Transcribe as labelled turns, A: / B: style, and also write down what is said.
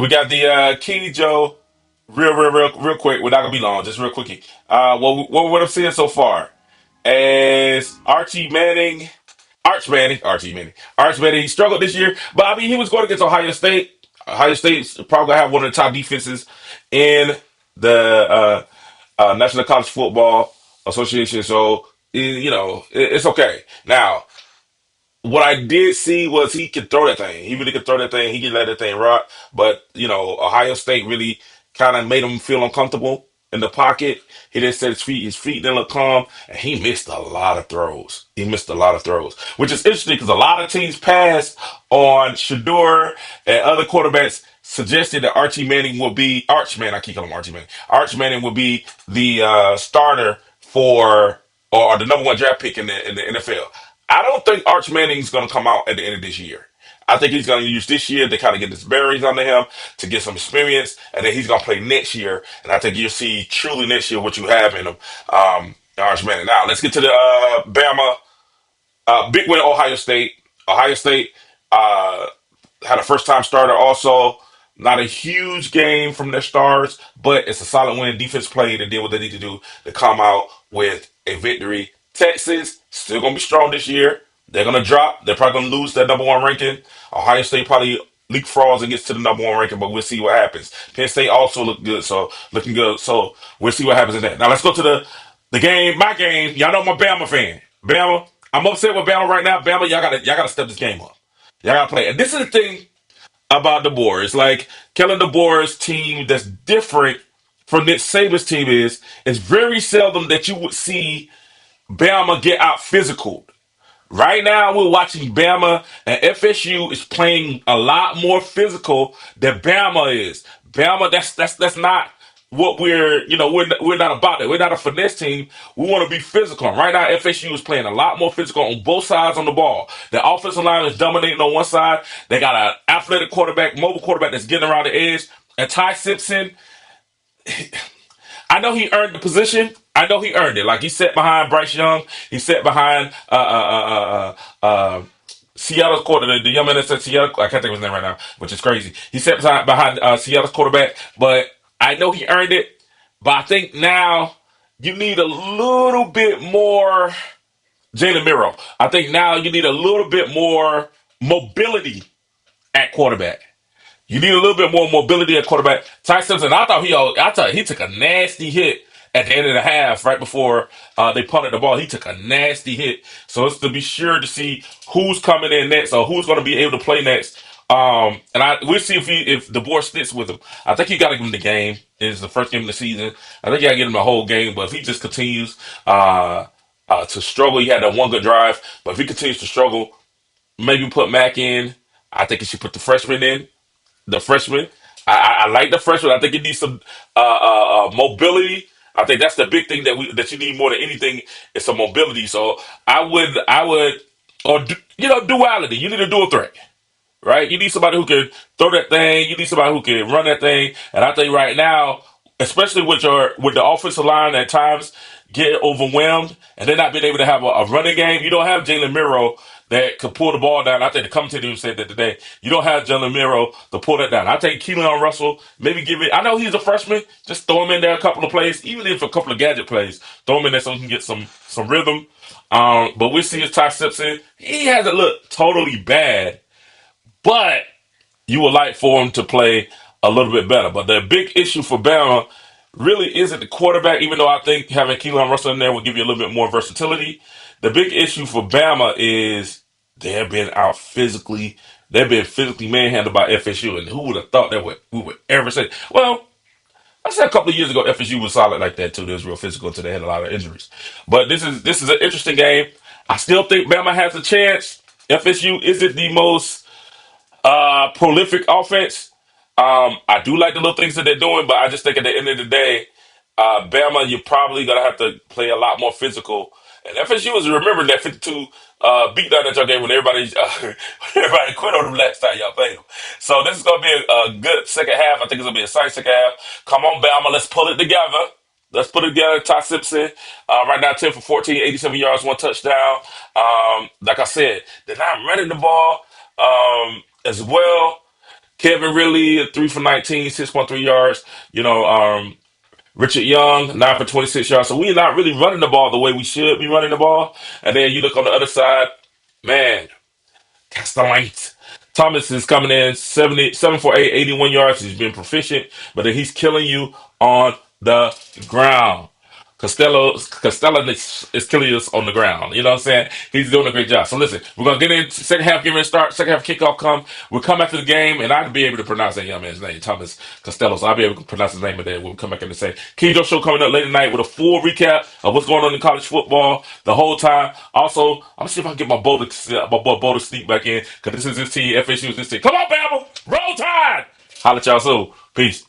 A: We got the King Joe. Real quick. We're not gonna be long. Just real quickie. What I'm seeing so far is Archie Manning. Arch Manning. He struggled this year, but I mean, he was going against Ohio State. Ohio State's probably gonna have one of the top defenses in the National College Football Association. So it's okay. Now, what I did see was he could throw that thing. He really could throw that thing. He could let that thing rock. But Ohio State really kind of made him feel uncomfortable in the pocket. He didn't set his feet. His feet didn't look calm, and he missed a lot of throws. He missed a lot of throws, which is interesting because a lot of teams passed on Shador and other quarterbacks. Suggested that Archie Manning will be Archman. I keep calling him Archie Manning. Arch Manning will be the starter for or the number one draft pick in the NFL. I don't think Arch Manning's going to come out at the end of this year. I think he's going to use this year to kind of get his bearings under him, to get some experience, and then he's going to play next year. And I think you'll see truly next year what you have in him, Arch Manning. Now, let's get to the Bama. Big win, Ohio State. Ohio State uh, had a first time starter also. Not a huge game from their stars, but it's a solid win. Defense played and did what they need to do to come out with a victory. Texas still gonna be strong this year. They're gonna drop. They're probably gonna lose their number one ranking. Ohio State probably leapfrogs and gets to the number one ranking, but we'll see what happens. Penn State also look good, so looking good. So we'll see what happens in that. Now let's go to the game. My game. Y'all know I'm a Bama fan. Bama. I'm upset with Bama right now. Bama, y'all gotta step this game up. Y'all gotta play. And this is the thing about DeBoer. Like Kellen DeBoer's team that's different from Nick Saban's team is it's very seldom that you would see Bama get out physical. Right now, we're watching Bama and FSU is playing a lot more physical than Bama is. Bama, that's not what we're not about it. We're not a finesse team. We want to be physical. Right now, FSU is playing a lot more physical on both sides on the ball. The offensive line is dominating on one side. They got an athletic quarterback, mobile quarterback that's getting around the edge. And Ty Simpson, I know he earned the position. I know he earned it. Like he sat behind Bryce Young. He sat behind Seattle's quarter, the young man that said Seattle. I can't think of his name right now, which is crazy. He sat behind Seattle's quarterback, but I know he earned it. But I think now you need a little bit more Jalen Miro. I think now you need a little bit more mobility at quarterback. You need a little bit more mobility at quarterback. Ty Simpson, I thought he took a nasty hit at the end of the half, right before they punted the ball. He took a nasty hit. So it's to be sure to see who's coming in next or who's going to be able to play next. We'll see if the board sticks with him. I think you got to give him the game. It's the first game of the season. I think you got to give him the whole game. But if he just continues to struggle, he had that one good drive. But if he continues to struggle, maybe put Mac in. I think he should put the freshman in. The freshman. I like the freshman. I think it needs some mobility. I think that's the big thing that you need more than anything is some mobility. So I would duality. You need a dual threat, right? You need somebody who can throw that thing. You need somebody who can run that thing. And I think right now, especially with the offensive line at times get overwhelmed and they're not being able to have a running game. You don't have Jalen Miro that could pull the ball down. I think the commentator said that today. You don't have Jalen Miro to pull that down. I think Keelan Russell, maybe give it. I know he's a freshman. Just throw him in there a couple of plays, even if a couple of gadget plays. Throw him in there so he can get some rhythm. But we see his Ty Simpson. He hasn't looked totally bad, but you would like for him to play a little bit better. But the big issue for Bama really isn't the quarterback, even though I think having Keelan Russell in there will give you a little bit more versatility. The big issue for Bama is they've been out physically. They've been physically manhandled by FSU, and who would have thought that we would ever say? Well, I said a couple of years ago FSU was solid like that too. They was real physical until they had a lot of injuries. But this is an interesting game. I still think Bama has a chance. FSU isn't the most prolific offense. I do like the little things that they're doing, but I just think at the end of the day, Bama, you're probably gonna have to play a lot more physical. And FSU is remembering that 52 beatdown that y'all gave when everybody when everybody quit on them last time y'all played them. So this is gonna be a good second half. I think it's gonna be a exciting second half. Come on, Bama, let's pull it together. Let's put it together. Ty Simpson, right now 10 for 14, 87 yards, one touchdown. Like I said, they're not running the ball as well. Kevin Ridley, 3 for 19, 6.3 yards. You know, Richard Young, 9 for 26 yards. So we're not really running the ball the way we should be running the ball. And then you look on the other side, man, Castellantes. Thomas is coming in 77 for 81 yards. He's been proficient, but then he's killing you on the ground. Costello is killing us on the ground. You know what I'm saying? He's doing a great job. So listen, we're gonna get in second half, get ready to start. Second half kickoff come. We'll come after the game, and I'll be able to pronounce that young man's name, Thomas Costello. So I'll be able to pronounce his name, and then we'll come back in and say Keyjo Show coming up later tonight with a full recap of what's going on in college football the whole time. Also, I'm gonna see if I can get my boy to sneak back in because this is his team. FSU is this team. Come on, Bama! Roll Tide! Holla at y'all soon. Peace.